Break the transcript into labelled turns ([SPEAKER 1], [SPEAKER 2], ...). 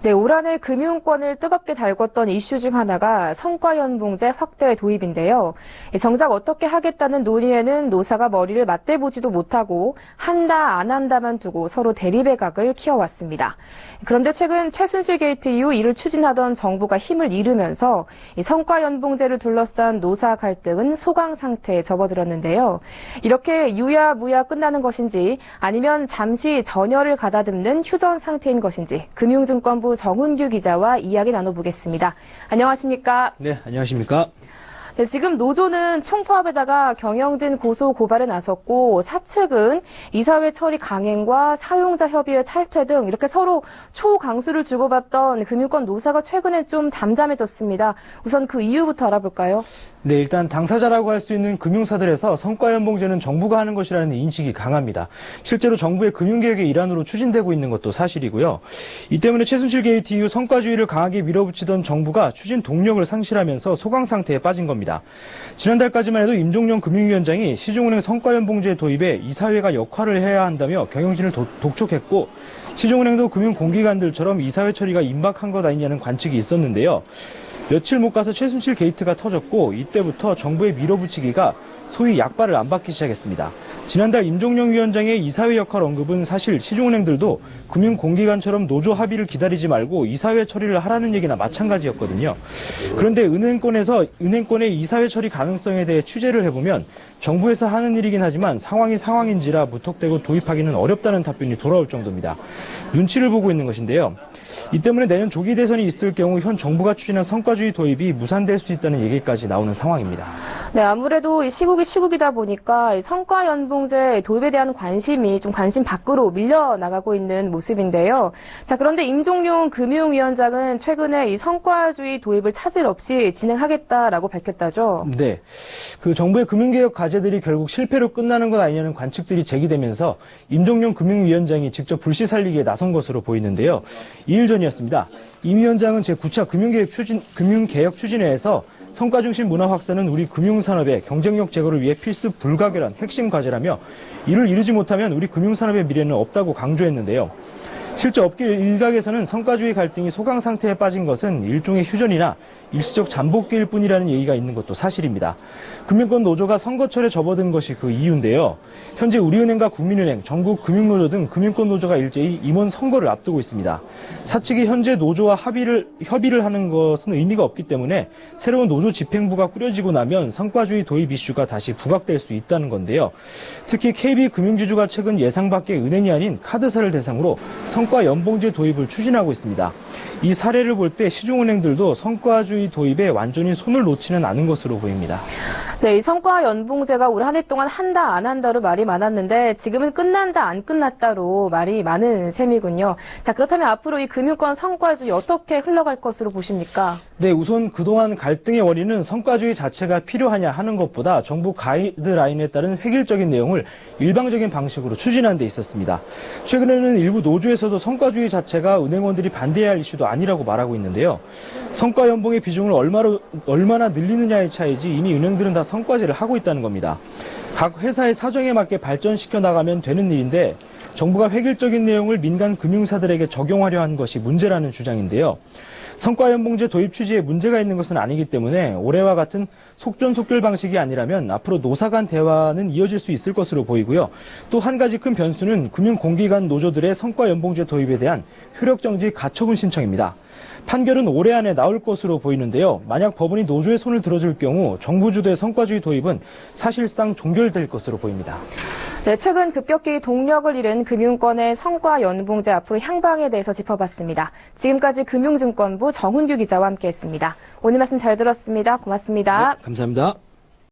[SPEAKER 1] 네, 올 한해 금융권을 뜨겁게 달궜던 이슈 중 하나가 성과연봉제 확대 도입인데요. 정작 어떻게 하겠다는 논의에는 노사가 머리를 맞대보지도 못하고 한다 안 한다만 두고 서로 대립의 각을 키워왔습니다. 그런데 최근 최순실 게이트 이후 이를 추진하던 정부가 힘을 잃으면서 이 성과연봉제를 둘러싼 노사 갈등은 소강 상태에 접어들었는데요. 이렇게 유야무야 끝나는 것인지 아니면 잠시 전열을 가다듬는 휴전 상태인 것인지 금융증권부 정훈규 기자와 이야기 나눠보겠습니다. 안녕하십니까?
[SPEAKER 2] 네, 안녕하십니까?
[SPEAKER 1] 네, 지금 노조는 총파업에다가 경영진 고소 고발에 나섰고 사측은 이사회 처리 강행과 사용자 협의회 탈퇴 등 이렇게 서로 초강수를 주고받던 금융권 노사가 최근에 좀 잠잠해졌습니다. 우선 그 이유부터 알아볼까요?
[SPEAKER 2] 네, 일단 당사자라고 할 수 있는 금융사들에서 성과연봉제는 정부가 하는 것이라는 인식이 강합니다. 실제로 정부의 금융개혁의 일환으로 추진되고 있는 것도 사실이고요. 이 때문에 최순실 게이트 이후 성과주의를 강하게 밀어붙이던 정부가 추진 동력을 상실하면서 소강 상태에 빠진 겁니다. 지난달까지만 해도 임종용 금융위원장이 시중은행 성과연봉제 도입에 이사회가 역할을 해야 한다며 경영진을 독촉했고 시중은행도 금융공기관들처럼 이사회 처리가 임박한 것 아니냐는 관측이 있었는데요. 며칠 못 가서 최순실 게이트가 터졌고 이때부터 정부의 밀어붙이기가 소위 약발을 안 받기 시작했습니다. 지난달 임종용 위원장의 이사회 역할 언급은 사실 시중은행들도 금융공기관처럼 노조 합의를 기다리지 말고 이사회 처리를 하라는 얘기나 마찬가지였거든요. 그런데 은행권의 이사회 처리 가능성에 대해 취재를 해보면 정부에서 하는 일이긴 하지만 상황이 상황인지라 무턱대고 도입하기는 어렵다는 답변이 돌아올 정도입니다. 눈치를 보고 있는 것인데요. 이 때문에 내년 조기 대선이 있을 경우 현 정부가 추진한 성과주의 도입이 무산될 수 있다는 얘기까지 나오는 상황입니다.
[SPEAKER 1] 네, 아무래도 시국이 시국이다 보니까 성과연봉제 도입에 대한 관심이 좀 관심 밖으로 밀려나가고 있는 모습인데요. 자, 그런데 임종용 금융위원장은 최근에 이 성과주의 도입을 차질 없이 진행하겠다라고 밝혔다죠.
[SPEAKER 2] 네, 그 정부의 금융개혁 과제들이 결국 실패로 끝나는 것 아니냐는 관측들이 제기되면서 임종용 금융위원장이 직접 불씨 살리기에 나선 것으로 보이는데요. 2일 전이었습니다. 임 위원장은 제9차 금융개혁 추진회에서 성과 중심 문화 확산은 우리 금융산업의 경쟁력 제고를 위해 필수 불가결한 핵심 과제라며 이를 이루지 못하면 우리 금융산업의 미래는 없다고 강조했는데요. 실제 업계 일각에서는 성과주의 갈등이 소강 상태에 빠진 것은 일종의 휴전이나 일시적 잠복기일 뿐이라는 얘기가 있는 것도 사실입니다. 금융권 노조가 선거철에 접어든 것이 그 이유인데요. 현재 우리은행과 국민은행, 전국 금융노조 등 금융권 노조가 일제히 임원 선거를 앞두고 있습니다. 사측이 현재 노조와 협의를 하는 것은 의미가 없기 때문에 새로운 노조 집행부가 꾸려지고 나면 성과주의 도입 이슈가 다시 부각될 수 있다는 건데요. 특히 KB금융지주가 최근 예상 밖의 은행이 아닌 카드사를 대상으로 성과연봉제 도입을 추진하고 있습니다. 이 사례를 볼 때 시중은행들도 성과주의 도입에 완전히 손을 놓지는 않은 것으로 보입니다.
[SPEAKER 1] 네, 이 성과연봉제가 올 한 해 동안 한다 안 한다로 말이 많았는데 지금은 끝난다 안 끝났다로 말이 많은 셈이군요. 자, 그렇다면 앞으로 이 금융권 성과주의 어떻게 흘러갈 것으로 보십니까?
[SPEAKER 2] 네, 우선 그동안 갈등의 원인은 성과주의 자체가 필요하냐 하는 것보다 정부 가이드라인에 따른 획일적인 내용을 일방적인 방식으로 추진하는 데 있었습니다. 최근에는 일부 노조에서도 성과주의 자체가 은행원들이 반대해야 할 이슈도 아니라고 말하고 있는데요. 성과연봉의 비중을 얼마나 늘리느냐의 차이지 이미 은행들은 다 성과제를 하고 있다는 겁니다. 각 회사의 사정에 맞게 발전시켜 나가면 되는 일인데 정부가 획일적인 내용을 민간 금융사들에게 적용하려 한 것이 문제라는 주장인데요. 성과연봉제 도입 취지에 문제가 있는 것은 아니기 때문에 올해와 같은 속전속결 방식이 아니라면 앞으로 노사 간 대화는 이어질 수 있을 것으로 보이고요. 또 한 가지 큰 변수는 금융공기관 노조들의 성과연봉제 도입에 대한 효력정지 가처분 신청입니다. 판결은 올해 안에 나올 것으로 보이는데요. 만약 법원이 노조의 손을 들어줄 경우 정부 주도의 성과주의 도입은 사실상 종결될 것으로 보입니다.
[SPEAKER 1] 네, 최근 급격히 동력을 잃은 금융권의 성과연봉제 앞으로 향방에 대해서 짚어봤습니다. 지금까지 금융증권부 정훈규 기자와 함께했습니다. 오늘 말씀 잘 들었습니다. 고맙습니다.
[SPEAKER 2] 네, 감사합니다.